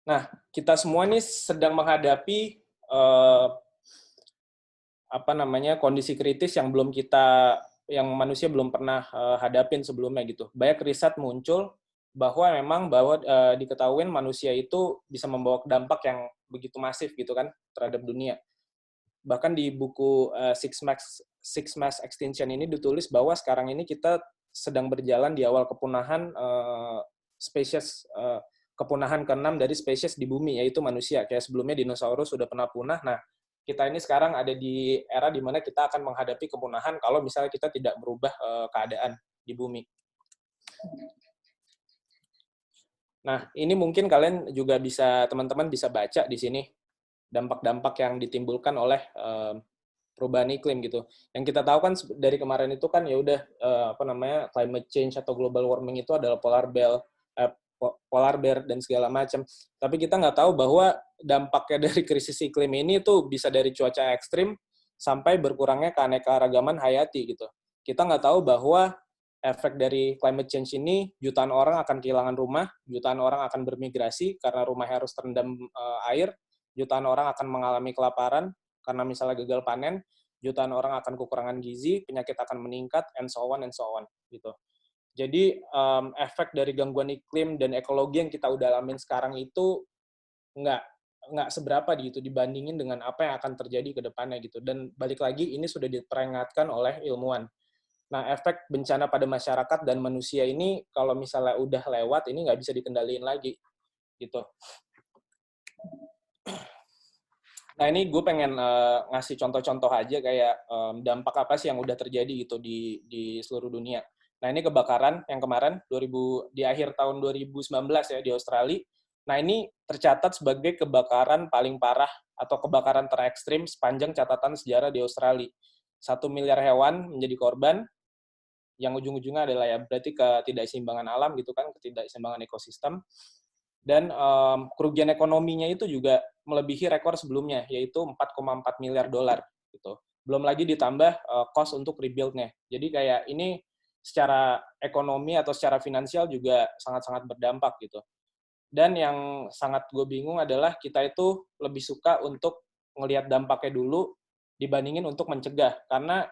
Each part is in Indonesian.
Nah, kita semua ini sedang menghadapi eh, apa namanya kondisi kritis yang manusia belum pernah hadapin sebelumnya gitu. Banyak riset muncul bahwa diketahui manusia itu bisa membawa dampak yang begitu masif gitu kan terhadap dunia. Bahkan di buku Six Mass Extinction ini ditulis bahwa sekarang ini kita sedang berjalan di awal kepunahan spesies kepunahan keenam dari spesies di bumi, yaitu manusia. Kayak sebelumnya dinosaurus sudah pernah punah. Nah, kita ini sekarang ada di era di mana kita akan menghadapi kepunahan kalau misalnya kita tidak merubah keadaan di bumi. Nah, ini mungkin kalian juga teman-teman bisa baca di sini dampak-dampak yang ditimbulkan oleh perubahan iklim gitu. Yang kita tahu kan dari kemarin itu kan ya udah climate change atau global warming itu adalah polar bear dan segala macam. Tapi kita nggak tahu bahwa dampaknya dari krisis iklim ini tuh bisa dari cuaca ekstrim sampai berkurangnya keanekaragaman hayati gitu. Kita nggak tahu bahwa efek dari climate change ini jutaan orang akan kehilangan rumah, jutaan orang akan bermigrasi karena rumahnya harus terendam air, jutaan orang akan mengalami kelaparan karena misalnya gagal panen, jutaan orang akan kekurangan gizi, penyakit akan meningkat, and so on gitu. Jadi efek dari gangguan iklim dan ekologi yang kita udah alamin sekarang itu nggak nggak seberapa gitu dibandingin dengan apa yang akan terjadi ke depannya gitu. Dan balik lagi ini sudah diperingatkan oleh ilmuwan. Nah, efek bencana pada masyarakat dan manusia ini kalau misalnya udah lewat ini nggak bisa dikendaliin lagi gitu. Nah, ini gue pengen ngasih contoh-contoh aja kayak dampak apa sih yang udah terjadi gitu di seluruh dunia. Nah, ini kebakaran yang kemarin di akhir tahun 2019 ya di Australia. Nah, ini tercatat sebagai kebakaran paling parah atau kebakaran terekstrim sepanjang catatan sejarah di Australia. 1 miliar hewan menjadi korban, yang ujung-ujungnya adalah ya berarti ketidakseimbangan alam gitu kan, ketidakseimbangan ekosistem. Dan kerugian ekonominya itu juga melebihi rekor sebelumnya, yaitu 4,4 miliar dolar gitu. Belum lagi ditambah cost untuk rebuild-nya. Jadi kayak ini secara ekonomi atau secara finansial juga sangat-sangat berdampak gitu. Dan yang sangat gue bingung adalah kita itu lebih suka untuk ngelihat dampaknya dulu dibandingin untuk mencegah. Karena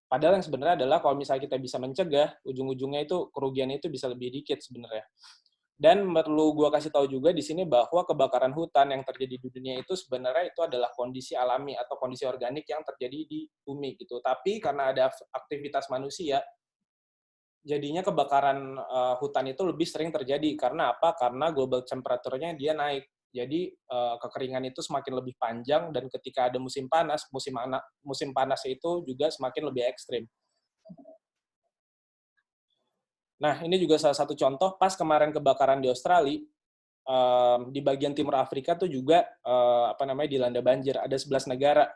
padahal yang sebenarnya adalah kalau misalnya kita bisa mencegah, ujung-ujungnya itu kerugiannya itu bisa lebih dikit sebenarnya. Dan perlu gue kasih tahu juga di sini bahwa kebakaran hutan yang terjadi di dunia itu sebenarnya itu adalah kondisi alami atau kondisi organik yang terjadi di bumi gitu. Tapi karena ada aktivitas manusia, jadinya kebakaran hutan itu lebih sering terjadi. Karena apa? Karena global temperature-nya dia naik. Jadi kekeringan itu semakin lebih panjang dan ketika ada musim panas itu juga semakin lebih ekstrim. Nah, ini juga salah satu contoh pas kemarin kebakaran di Australia, di bagian timur Afrika tuh juga dilanda banjir. Ada 11 negara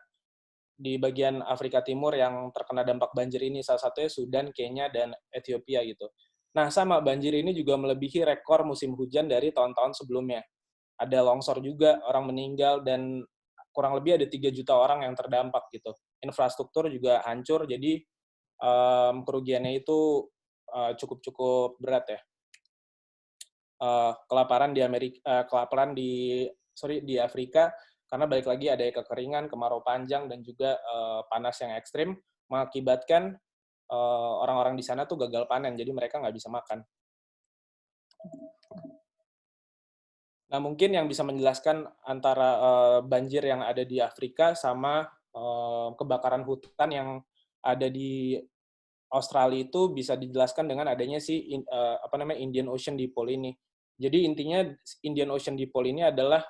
di bagian Afrika Timur yang terkena dampak banjir ini, salah satunya Sudan, Kenya, dan Ethiopia gitu. Nah, sama banjir ini juga melebihi rekor musim hujan dari tahun-tahun sebelumnya. Ada longsor juga, orang meninggal, dan kurang lebih ada 3 juta orang yang terdampak gitu. Infrastruktur juga hancur, jadi kerugiannya itu cukup-cukup berat ya. Kelaparan di Afrika karena balik lagi ada kekeringan, kemarau panjang dan juga panas yang ekstrim mengakibatkan orang-orang di sana tuh gagal panen, jadi mereka nggak bisa makan. Nah, mungkin yang bisa menjelaskan antara banjir yang ada di Afrika sama kebakaran hutan yang ada di Australia itu bisa dijelaskan dengan adanya Indian Ocean Dipole ini. Jadi intinya Indian Ocean Dipole ini adalah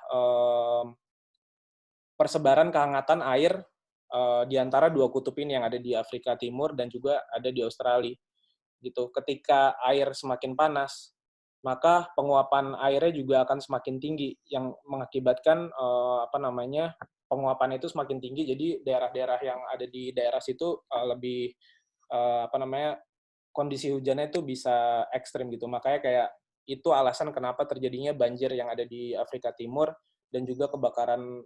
persebaran kehangatan air di antara dua kutub ini yang ada di Afrika Timur dan juga ada di Australia. Gitu. Ketika air semakin panas, maka penguapan airnya juga akan semakin tinggi yang mengakibatkan penguapan itu semakin tinggi. Jadi daerah-daerah yang ada di daerah situ lebih kondisi hujannya itu bisa ekstrim gitu. Makanya kayak itu alasan kenapa terjadinya banjir yang ada di Afrika Timur dan juga kebakaran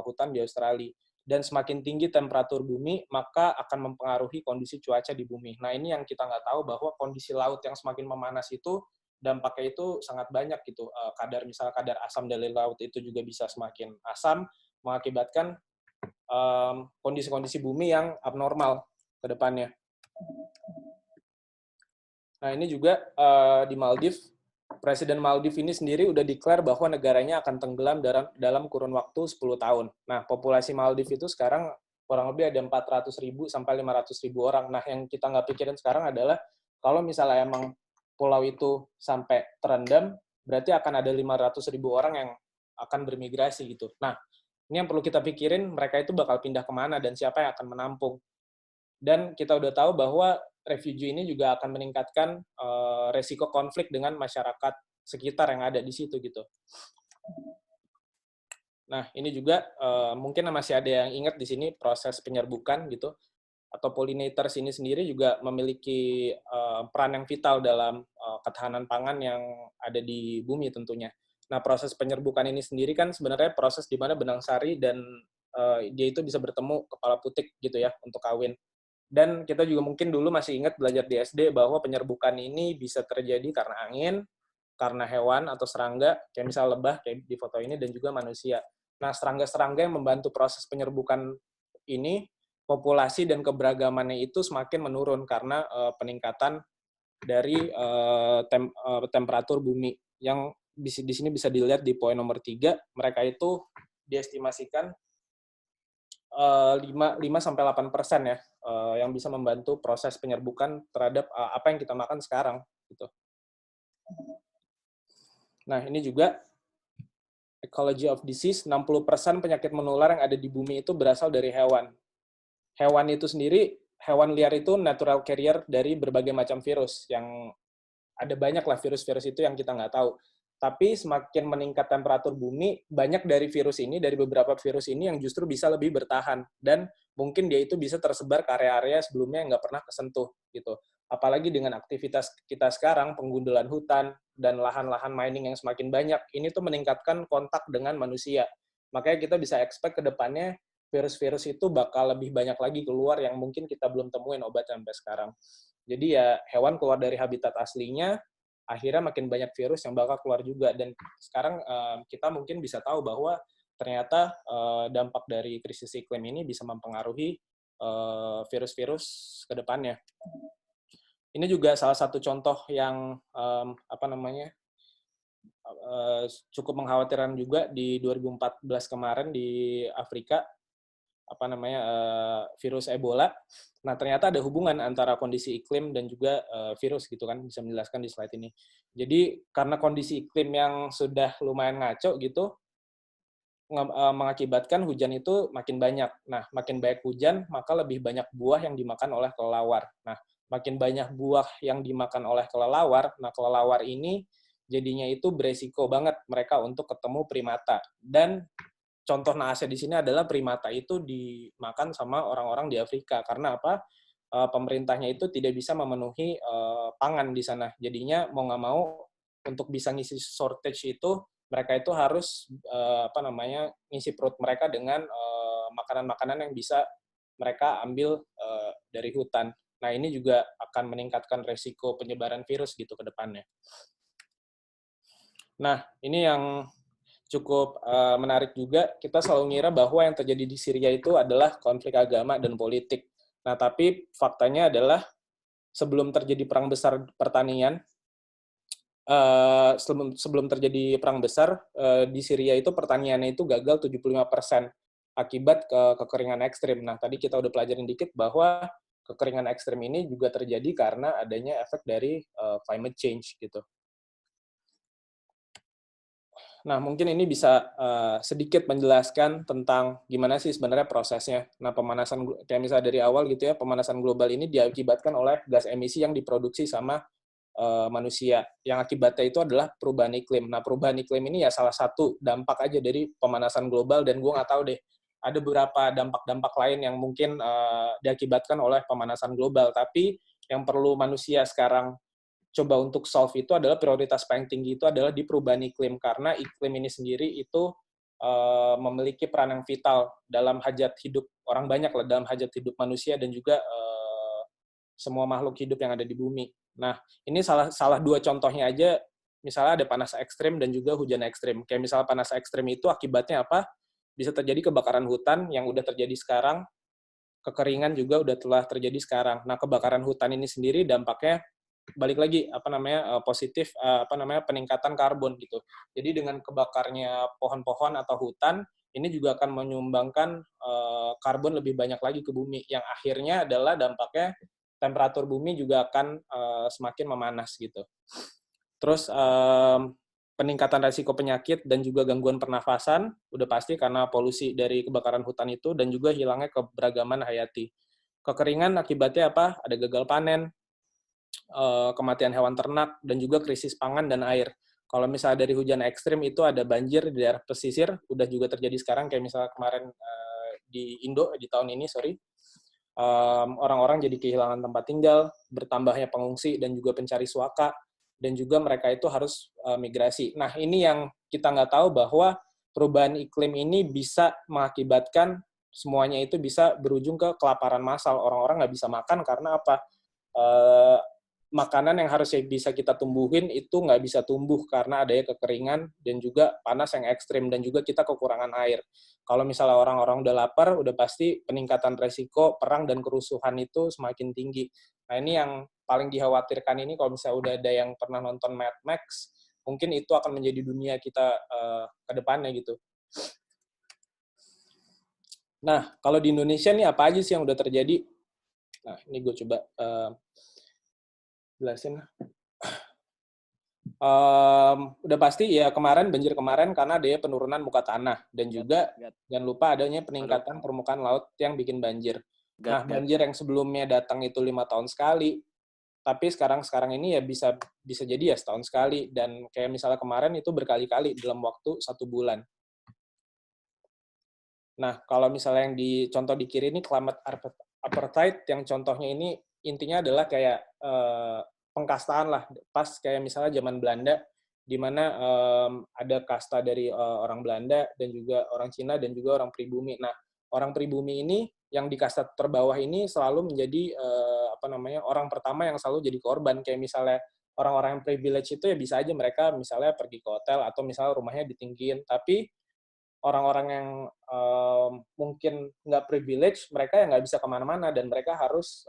hutan di Australia. Dan semakin tinggi temperatur bumi, maka akan mempengaruhi kondisi cuaca di bumi. Nah, ini yang kita nggak tahu bahwa kondisi laut yang semakin memanas itu dampaknya itu sangat banyak gitu. Kadar asam dari laut itu juga bisa semakin asam, mengakibatkan kondisi-kondisi bumi yang abnormal ke depannya. Nah, ini juga di Maldives, Presiden Maldives ini sendiri udah declare bahwa negaranya akan tenggelam dalam kurun waktu 10 tahun. Nah, populasi Maldives itu sekarang kurang lebih ada 400.000 sampai 500.000 orang. Nah, yang kita nggak pikirin sekarang adalah kalau misalnya emang pulau itu sampai terendam, berarti akan ada 500.000 orang yang akan bermigrasi gitu. Nah, ini yang perlu kita pikirin, mereka itu bakal pindah kemana dan siapa yang akan menampung. Dan kita udah tahu bahwa refugee ini juga akan meningkatkan resiko konflik dengan masyarakat sekitar yang ada di situ gitu. Nah, ini juga mungkin masih ada yang ingat di sini proses penyerbukan gitu, atau pollinators ini sendiri juga memiliki peran yang vital dalam ketahanan pangan yang ada di bumi tentunya. Nah, proses penyerbukan ini sendiri kan sebenarnya proses di mana benang sari dan dia itu bisa bertemu kepala putik gitu ya untuk kawin. Dan kita juga mungkin dulu masih ingat belajar di SD bahwa penyerbukan ini bisa terjadi karena angin, karena hewan atau serangga, kayak misal lebah kayak di foto ini, dan juga manusia. Nah, serangga-serangga yang membantu proses penyerbukan ini, populasi dan keberagamannya itu semakin menurun karena peningkatan dari temperatur bumi. Yang di sini bisa dilihat di poin nomor 3, mereka itu diestimasikan 5-8% ya, yang bisa membantu proses penyerbukan terhadap apa yang kita makan sekarang gitu. Nah, ini juga ecology of disease, 60% penyakit menular yang ada di bumi itu berasal dari hewan. Hewan itu sendiri, hewan liar itu natural carrier dari berbagai macam virus, yang ada banyak lah virus-virus itu yang kita nggak tahu. Tapi semakin meningkat temperatur bumi, banyak dari virus ini, dari beberapa virus ini yang justru bisa lebih bertahan. Dan mungkin dia itu bisa tersebar ke area-area sebelumnya yang nggak pernah kesentuh. Gitu. Apalagi dengan aktivitas kita sekarang, penggundulan hutan, dan lahan-lahan mining yang semakin banyak, ini tuh meningkatkan kontak dengan manusia. Makanya kita bisa expect ke depannya virus-virus itu bakal lebih banyak lagi keluar yang mungkin kita belum temuin obat sampai sekarang. Jadi ya hewan keluar dari habitat aslinya, akhirnya makin banyak virus yang bakal keluar juga. Dan sekarang kita mungkin bisa tahu bahwa ternyata dampak dari krisis iklim ini bisa mempengaruhi virus-virus ke depannya. Ini juga salah satu contoh yang cukup mengkhawatirkan juga di 2014 kemarin di Afrika, virus Ebola. Nah, ternyata ada hubungan antara kondisi iklim dan juga virus gitu kan, bisa menjelaskan di slide ini. Jadi karena kondisi iklim yang sudah lumayan ngaco gitu, mengakibatkan hujan itu makin banyak. Nah, makin banyak hujan, maka lebih banyak buah yang dimakan oleh kelelawar. Nah, makin banyak buah yang dimakan oleh kelelawar, nah kelelawar ini jadinya itu beresiko banget mereka untuk ketemu primata. Dan contoh naasnya di sini adalah primata itu dimakan sama orang-orang di Afrika. Karena apa? Pemerintahnya itu tidak bisa memenuhi pangan di sana. Jadinya mau nggak mau untuk bisa ngisi shortage itu mereka itu harus ngisi perut mereka dengan makanan-makanan yang bisa mereka ambil dari hutan. Nah, ini juga akan meningkatkan resiko penyebaran virus gitu ke depannya. Nah, ini yang cukup menarik juga. Kita selalu ngira bahwa yang terjadi di Syria itu adalah konflik agama dan politik. Nah, tapi faktanya adalah sebelum terjadi perang besar pertanian, sebelum terjadi perang besar, di Syria itu pertaniannya itu gagal 75% akibat kekeringan ekstrim. Nah, tadi kita udah pelajarin dikit bahwa kekeringan ekstrim ini juga terjadi karena adanya efek dari climate change gitu. Nah, mungkin ini bisa sedikit menjelaskan tentang gimana sih sebenarnya prosesnya. Nah, pemanasan, kayak misalnya dari awal gitu ya, pemanasan global ini diakibatkan oleh gas emisi yang diproduksi sama manusia. Yang akibatnya itu adalah perubahan iklim. Nah, perubahan iklim ini ya salah satu dampak aja dari pemanasan global, dan gue nggak tahu deh, ada beberapa dampak-dampak lain yang mungkin diakibatkan oleh pemanasan global. Tapi yang perlu manusia sekarang coba untuk solve itu adalah prioritas paling tinggi itu adalah di perubahan iklim, karena iklim ini sendiri itu memiliki peran yang vital dalam hajat hidup orang banyak lah, dalam hajat hidup manusia dan juga semua makhluk hidup yang ada di bumi. Nah, ini salah dua contohnya aja misalnya ada panas ekstrim dan juga hujan ekstrim. Kayak misalnya panas ekstrim itu akibatnya apa? Bisa terjadi kebakaran hutan yang udah terjadi sekarang, kekeringan juga udah telah terjadi sekarang. Nah, kebakaran hutan ini sendiri dampaknya balik lagi positif peningkatan karbon gitu. Jadi dengan kebakarnya pohon-pohon atau hutan ini juga akan menyumbangkan karbon lebih banyak lagi ke bumi yang akhirnya adalah dampaknya temperatur bumi juga akan semakin memanas gitu. Terus peningkatan resiko penyakit dan juga gangguan pernafasan udah pasti karena polusi dari kebakaran hutan itu dan juga hilangnya keberagaman hayati. Kekeringan akibatnya apa? Ada gagal panen, kematian hewan ternak, dan juga krisis pangan dan air. Kalau misalnya dari hujan ekstrim itu ada banjir di daerah pesisir, udah juga terjadi sekarang, kayak misalnya kemarin di Indo, di tahun ini, orang-orang jadi kehilangan tempat tinggal, bertambahnya pengungsi dan juga pencari suaka, dan juga mereka itu harus migrasi. Nah, ini yang kita nggak tahu bahwa perubahan iklim ini bisa mengakibatkan semuanya itu bisa berujung ke kelaparan massal. Orang-orang nggak bisa makan karena apa? Makanan yang harusnya bisa kita tumbuhin itu nggak bisa tumbuh karena adanya kekeringan dan juga panas yang ekstrim dan juga kita kekurangan air. Kalau misalnya orang-orang udah lapar, udah pasti peningkatan resiko perang dan kerusuhan itu semakin tinggi. Nah, ini yang paling dikhawatirkan ini kalau misalnya udah ada yang pernah nonton Mad Max, mungkin itu akan menjadi dunia kita ke depannya gitu. Nah, kalau di Indonesia nih apa aja sih yang udah terjadi? Nah, ini gue coba jelasin. Udah pasti ya kemarin banjir kemarin karena adanya penurunan muka tanah dan juga jangan lupa adanya peningkatan permukaan laut yang bikin banjir. Nah, banjir yang sebelumnya datang itu 5 tahun sekali, tapi sekarang ini ya bisa jadi ya setahun sekali dan kayak misalnya kemarin itu berkali-kali dalam waktu 1 bulan. Nah, kalau misalnya yang di contoh di kiri ini climate apartheid, yang contohnya ini intinya adalah kayak pengkastaan lah, pas kayak misalnya zaman Belanda, di mana ada kasta dari orang Belanda dan juga orang Cina dan juga orang pribumi. Nah, orang pribumi ini yang di kasta terbawah ini selalu menjadi orang pertama yang selalu jadi korban. Kayak misalnya orang-orang yang privilege itu ya bisa aja mereka misalnya pergi ke hotel atau misalnya rumahnya ditinggiin, tapi orang-orang yang mungkin nggak privilege, mereka yang nggak bisa kemana-mana dan mereka harus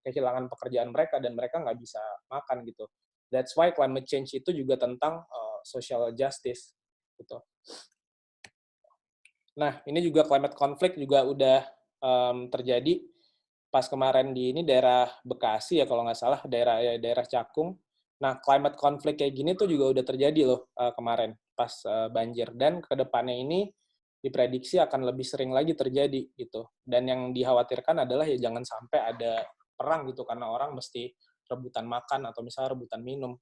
kehilangan pekerjaan mereka dan mereka nggak bisa makan gitu. That's why climate change itu juga tentang social justice gitu. Nah, ini juga climate conflict juga udah terjadi pas kemarin di ini daerah Bekasi ya kalau nggak salah, daerah Cakung. Nah, climate conflict kayak gini tuh juga udah terjadi loh kemarin pas banjir dan kedepannya ini diprediksi akan lebih sering lagi terjadi gitu. Dan yang dikhawatirkan adalah ya jangan sampai ada perang gitu karena orang mesti rebutan makan atau misalnya rebutan minum.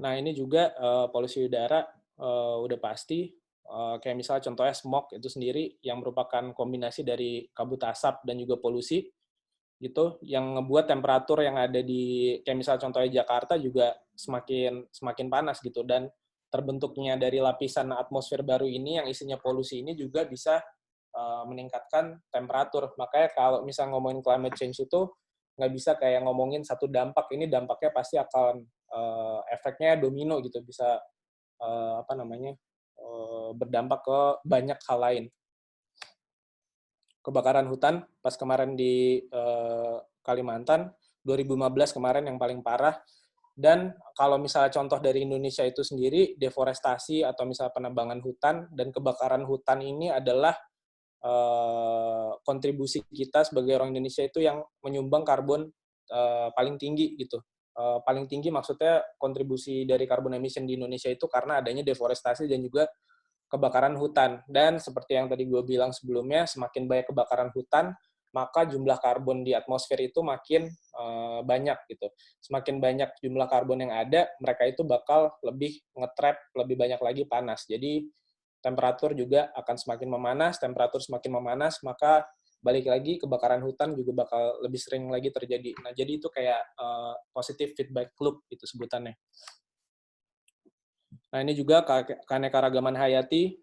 Nah, ini juga polusi udara udah pasti kayak misalnya contohnya smog itu sendiri yang merupakan kombinasi dari kabut asap dan juga polusi gitu yang ngebuat temperatur yang ada di kayak misalnya contohnya Jakarta juga semakin panas gitu dan terbentuknya dari lapisan atmosfer baru ini yang isinya polusi ini juga bisa meningkatkan temperatur. Makanya kalau misalnya ngomongin climate change itu nggak bisa kayak ngomongin satu dampak, ini dampaknya pasti akan efeknya domino gitu, bisa berdampak ke banyak hal lain. Kebakaran hutan pas kemarin di Kalimantan 2015 kemarin yang paling parah. Dan kalau misalnya contoh dari Indonesia itu sendiri, deforestasi atau misalnya penebangan hutan dan kebakaran hutan ini adalah kontribusi kita sebagai orang Indonesia itu yang menyumbang karbon paling tinggi gitu. Paling tinggi maksudnya kontribusi dari carbon emission di Indonesia itu karena adanya deforestasi dan juga kebakaran hutan. Dan seperti yang tadi gue bilang sebelumnya, semakin banyak kebakaran hutan, maka jumlah karbon di atmosfer itu makin banyak gitu. Semakin banyak jumlah karbon yang ada, mereka itu bakal lebih nge-trap lebih banyak lagi panas. Jadi temperatur juga akan semakin memanas, temperatur semakin memanas, maka balik lagi kebakaran hutan juga bakal lebih sering lagi terjadi. Nah, jadi itu kayak positive feedback loop gitu sebutannya. Nah, ini juga keanekaragaman hayati.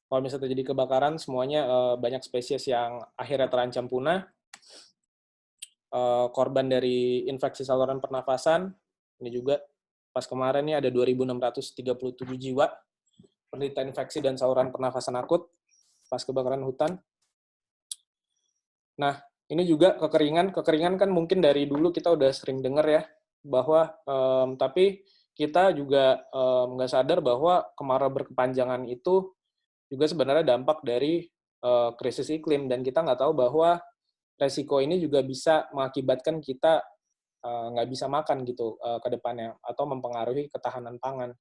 Kalau misalnya terjadi kebakaran, semuanya banyak spesies yang akhirnya terancam punah. Korban dari infeksi saluran pernafasan, Ini juga pas kemarin nih ada 2.637 jiwa penderita infeksi dan saluran pernafasan akut pas kebakaran hutan. Nah, ini juga kekeringan kan mungkin dari dulu kita udah sering dengar ya, bahwa tapi kita juga nggak sadar bahwa kemarau berkepanjangan itu juga sebenarnya dampak dari krisis iklim, dan kita nggak tahu bahwa resiko ini juga bisa mengakibatkan kita nggak bisa makan gitu ke depannya, atau mempengaruhi ketahanan pangan.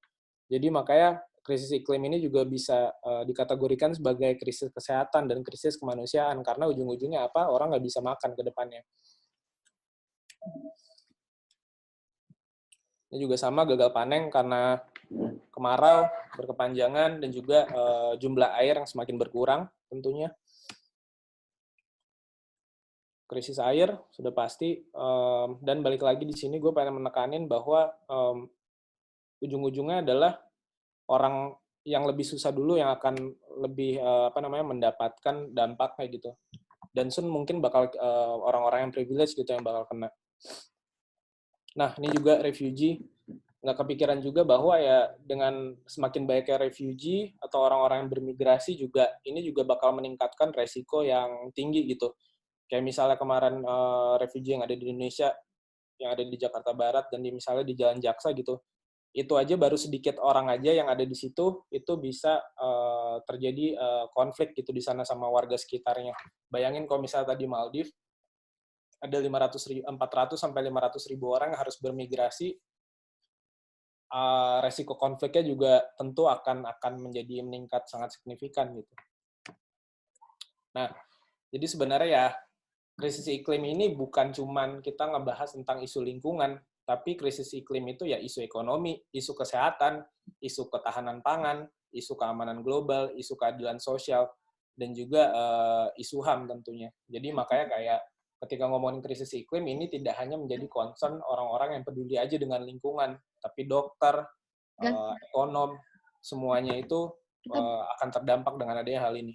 Jadi makanya krisis iklim ini juga bisa dikategorikan sebagai krisis kesehatan dan krisis kemanusiaan, karena ujung-ujungnya apa? Orang nggak bisa makan ke depannya. Ini juga sama, gagal panen karena kemarau berkepanjangan dan juga jumlah air yang semakin berkurang tentunya. Krisis air sudah pasti, dan balik lagi di sini gue pengen menekanin bahwa ujung-ujungnya adalah orang yang lebih susah dulu yang akan lebih mendapatkan dampaknya gitu. Dan soon mungkin bakal orang-orang yang privilege gitu yang bakal kena. Nah, ini juga refugee, nggak kepikiran juga bahwa ya dengan semakin banyaknya refugee atau orang-orang yang bermigrasi juga, ini juga bakal meningkatkan resiko yang tinggi gitu. Kayak misalnya kemarin refugee yang ada di Indonesia, yang ada di Jakarta Barat, dan misalnya di Jalan Jaksa gitu, itu aja baru sedikit orang aja yang ada di situ, itu bisa terjadi konflik gitu di sana sama warga sekitarnya. Bayangin kalau misalnya tadi Maldives, ada 400 sampai 500 ribu orang yang harus bermigrasi, resiko konfliknya juga tentu akan menjadi meningkat sangat signifikan gitu. Nah, jadi sebenarnya ya krisis iklim ini bukan cuman kita ngebahas tentang isu lingkungan, tapi krisis iklim itu ya isu ekonomi, isu kesehatan, isu ketahanan pangan, isu keamanan global, isu keadilan sosial, dan juga isu HAM tentunya. Jadi makanya kayak ketika ngomongin krisis iklim ini tidak hanya menjadi concern orang-orang yang peduli aja dengan lingkungan, tapi dokter, ekonom, semuanya itu akan terdampak dengan adanya hal ini.